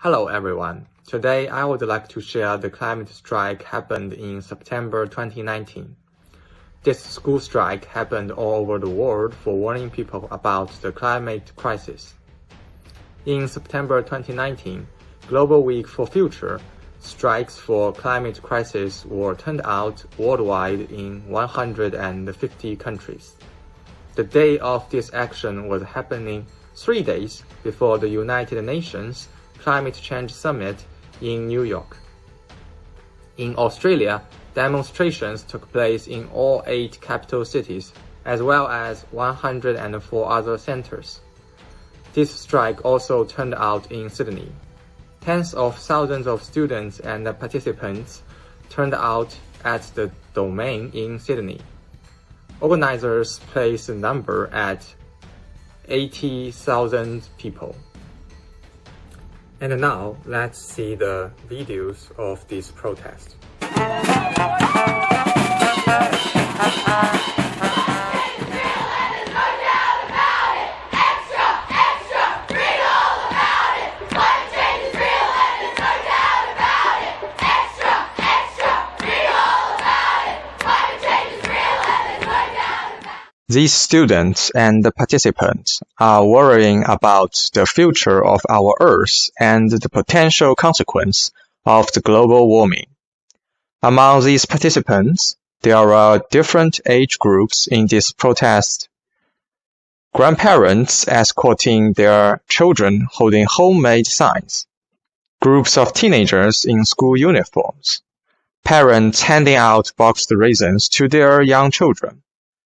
Hello everyone. Today I would like to share the climate strike happened in September 2019. This school strike happened all over the world for warning people about the climate crisis. In September 2019, Global Week for Future, strikes for climate crisis were turned out worldwide in 150 countries. The day of this action was happening 3 days before the United Nations Climate Change Summit in New York. In Australia, demonstrations took place in all 8 capital cities, as well as 104 other centers. This strike also turned out in Sydney. Tens of thousands of students and participants turned out at the Domain in Sydney. Organizers placed the number at 80,000 people. And now, let's see the videos of this protest. These students and participants are worrying about the future of our Earth and the potential consequence of the global warming. Among these participants, there are different age groups in this protest. Grandparents escorting their children holding homemade signs. Groups of teenagers in school uniforms. Parents handing out boxed raisins to their young children.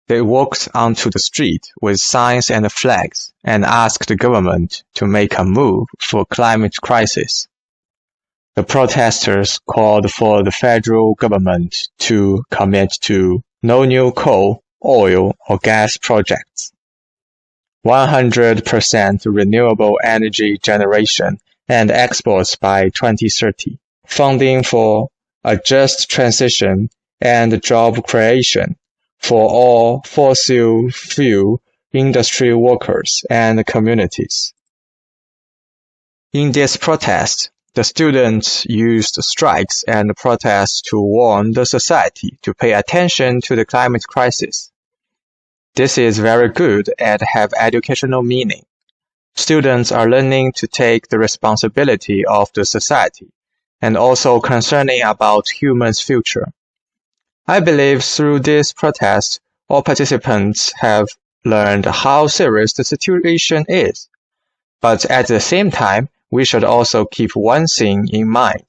They walked onto the street with signs and flags and asked the government to make a move for climate crisis. The protesters called for the federal government to commit to no new coal, oil, or gas projects, 100% renewable energy generation and exports by 2030, funding for a just transition and job creation for all fossil fuel industry workers and communities. In this protest, the students used strikes and protests to warn the society to pay attention to the climate crisis. This is very good and have educational meaning. Students are learning to take the responsibility of the society and also concerning about humans' future. I believe through this protest, all participants have learned how serious the situation is. But at the same time, we should also keep one thing in mind,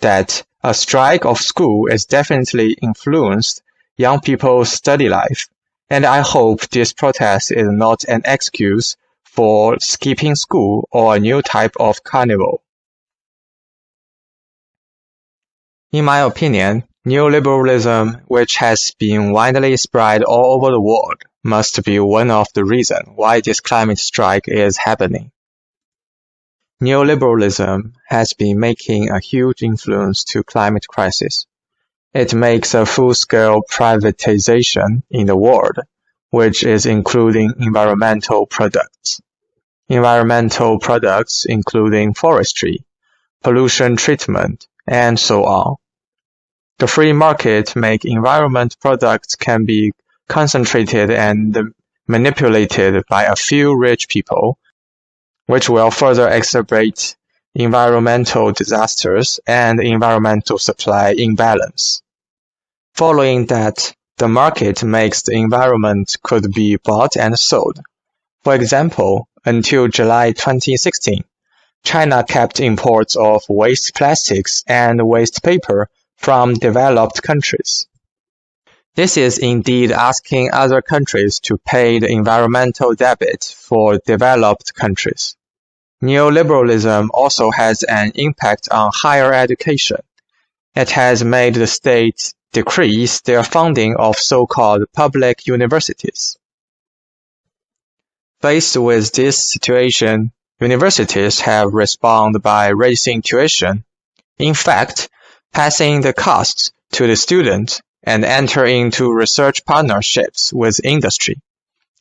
that a strike of school is definitely influenced young people's study life, and I hope this protest is not an excuse for skipping school or a new type of carnival. In my opinion, neoliberalism, which has been widely spread all over the world, must be one of the reasons why this climate strike is happening. Neoliberalism has been making a huge influence to climate crisis. It makes a full-scale privatization in the world, which is including environmental products. Environmental products including forestry, pollution treatment, and so on. The free market make environment products can be concentrated and manipulated by a few rich people, which will further exacerbate environmental disasters and environmental supply imbalance. Following that, the market makes the environment could be bought and sold. For example, until July 2016, China kept imports of waste plastics and waste paper from developed countries. This is indeed asking other countries to pay the environmental debt for developed countries. Neoliberalism also has an impact on higher education. It has made the state decrease their funding of so-called public universities. Faced with this situation, universities have responded by raising tuition. In fact, passing the costs to the student and enter into research partnerships with industry,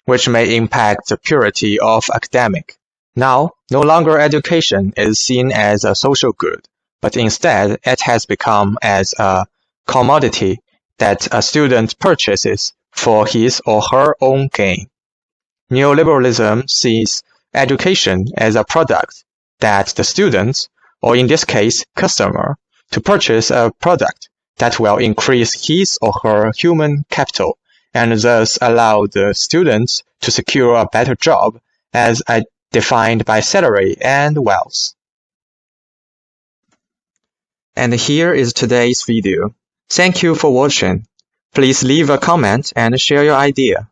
which may impact the purity of academic. Now, no longer education is seen as a social good, but instead it has become as a commodity that a student purchases for his or her own gain. Neoliberalism sees education as a product that the student, or in this case, customer, to purchase a product that will increase his or her human capital and thus allow the student to secure a better job as defined by salary and wealth. And here is today's video. Thank you for watching. Please leave a comment and share your idea.